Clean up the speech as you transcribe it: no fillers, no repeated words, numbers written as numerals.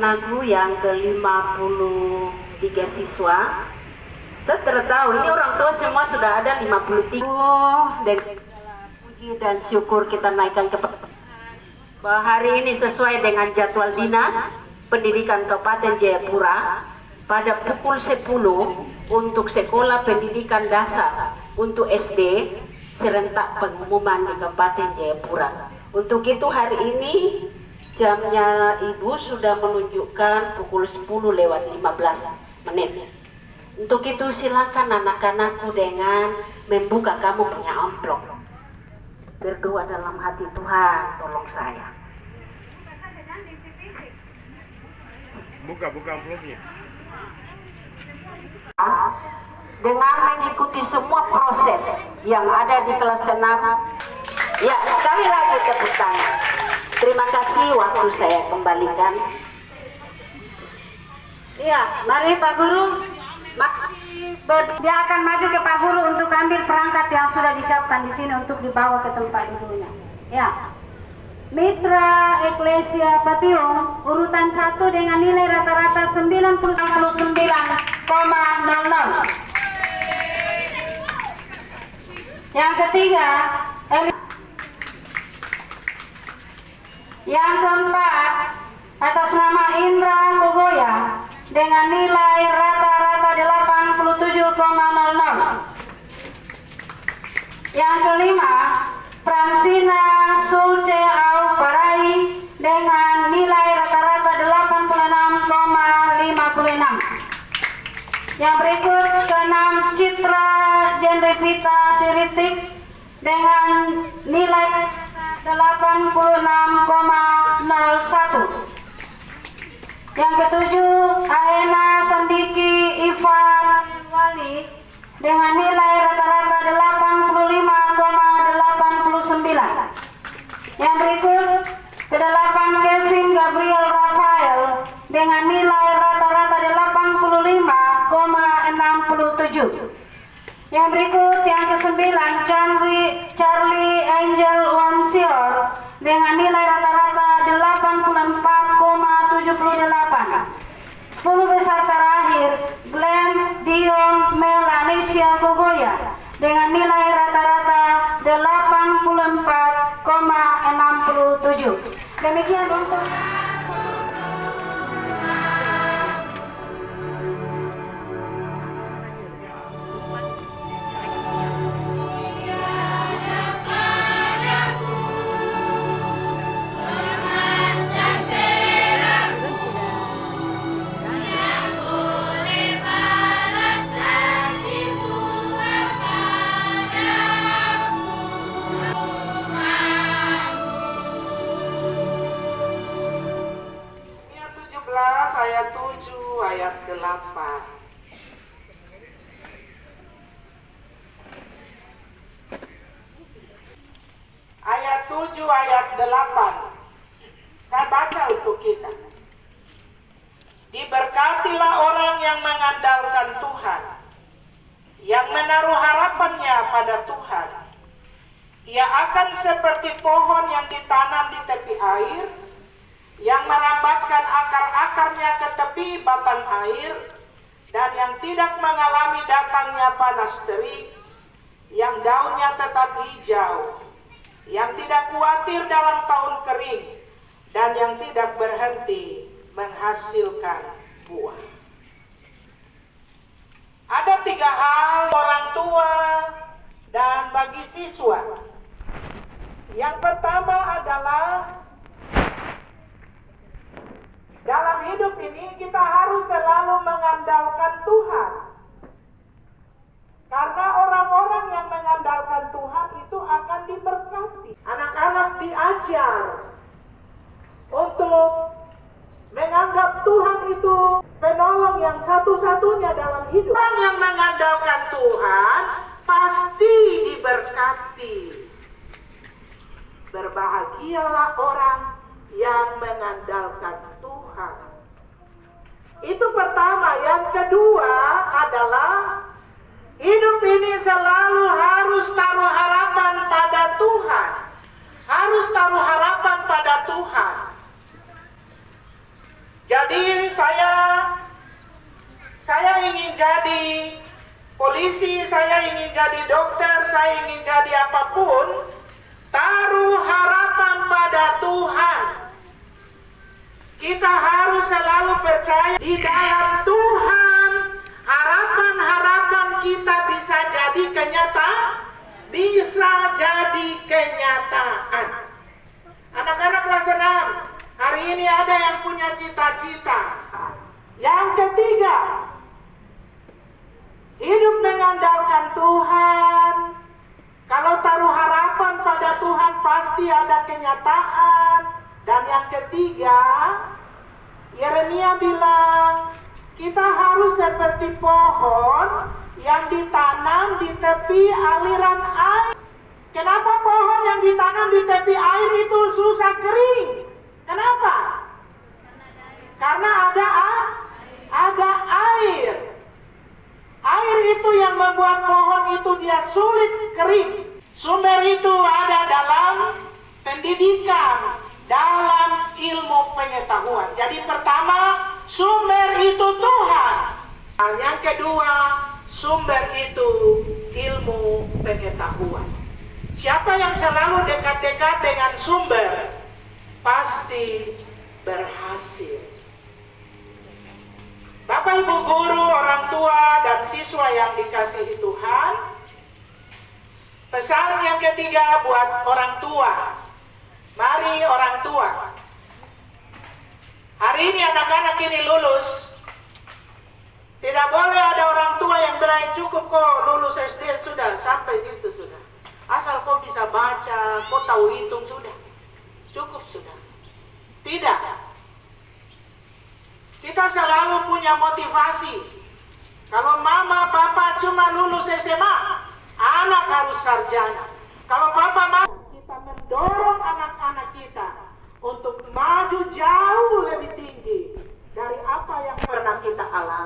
anak-anakku yang ke-53 siswa. Saya tahu ini orang tua semua sudah ada 53. Dan puji dan syukur kita naikkan ke bahwa hari ini sesuai dengan jadwal dinas pendidikan Kabupaten Jayapura pada pukul 10 untuk sekolah pendidikan dasar untuk SD serentak pengumuman di Kabupaten Jayapura. Untuk itu hari ini jamnya Ibu sudah menunjukkan pukul 10:15. Untuk itu silakan anak-anakku dengan membuka kamu punya amplop. Berdoa dalam hati, Tuhan tolong saya. Buka amplopnya. Dengan mengikuti semua proses yang ada di kelas 6. Ya, sekali lagi tepuk tangan. Terima kasih, waktu saya kembalikan. Iya, mari Pak Guru. Dia akan maju ke Pak Guru untuk ambil perangkat yang sudah disiapkan di sini untuk dibawa ke tempat ibunya. Ya. Mitra Eklesia Patiung urutan 1 dengan nilai rata-rata 99,00. Yang ketiga, yang keempat atas nama Indra Lugoya dengan nilai rata-rata 87,00. Yang kelima, Fransina Sulce Auparai dengan nilai rata-rata 86,56. Yang berikut keenam, Citra Jendrivita Siritik dengan nilai 86,01. Yang ketujuh, Aena Sandiki Ivan Wali dengan nilai rata-rata 85,89. Yang berikut, kedelapan Kevin Gabriel Rafael dengan nilai rata-rata 85,67. Yang berikut, yang kesembilan, Charlie Angel Wansior dengan nilai rata-rata 84,78. 10 besar terakhir, Glenn Dion Melanesia Gogoya dengan nilai rata-rata 84,67. Demikian untuk ayat 7 ayat 8. Ayat 7 ayat 8. Saya baca untuk kita. Diberkatilah orang yang mengandalkan Tuhan, yang menaruh harapannya pada Tuhan. Ia akan seperti pohon yang ditanam di tepi air, yang merambatkan akar-akarnya ke tepi batang air, dan yang tidak mengalami datangnya panas terik, yang daunnya tetap hijau, yang tidak khawatir dalam tahun kering, dan yang tidak berhenti menghasilkan buah. Ada 3 hal orang tua dan bagi siswa. Yang pertama adalah dalam hidup ini kita harus selalu mengandalkan Tuhan. Karena orang-orang yang mengandalkan Tuhan itu akan diberkati. Anak-anak diajar untuk menganggap Tuhan itu penolong yang satu-satunya dalam hidup. Orang yang mengandalkan Tuhan pasti diberkati. Berbahagialah orang yang mengandalkan Tuhan. Itu pertama. Yang kedua adalah hidup ini selalu harus taruh harapan pada Tuhan. Harus taruh harapan pada Tuhan. Jadi saya ingin jadi polisi, saya ingin jadi dokter, saya ingin jadi apapun. Taruh harapan pada Tuhan. Kita harus selalu percaya di dalam Tuhan. Harapan-harapan kita bisa jadi kenyataan. Anak-anak kelas 6, hari ini ada yang punya cita-cita. Yang ketiga, hidup mengandalkan Tuhan. Kalau taruh harapan pada Tuhan pasti ada kenyataan. Dan yang ketiga, Yeremia bilang, kita harus seperti pohon yang ditanam di tepi aliran air. Kenapa pohon yang ditanam di tepi air itu susah kering? Kenapa? Karena ada air. Air itu yang membuat pohon itu dia sulit kering. Sumber itu ada dalam pendidikan, dalam ilmu pengetahuan. Jadi pertama, sumber itu Tuhan. Dan yang kedua, sumber itu ilmu pengetahuan. Siapa yang selalu dekat-dekat dengan sumber, pasti berhasil. Bapak Ibu guru, orang tua, dan siswa yang dikasihi Tuhan, pesan yang ketiga buat orang tua. Mari orang tua. Hari ini anak-anak ini lulus. Tidak boleh ada orang tua yang bilang cukup kok lulus SD sudah, sampai situ sudah. Asal kau bisa baca, kau tahu hitung sudah. Cukup sudah. Tidak. Kita selalu punya motivasi. Kalau mama, papa cuma lulus SMA, anak harus sarjana. Kalau papa mau, kita mendorong anak-anak kita untuk maju jauh lebih tinggi dari apa yang pernah kita alami.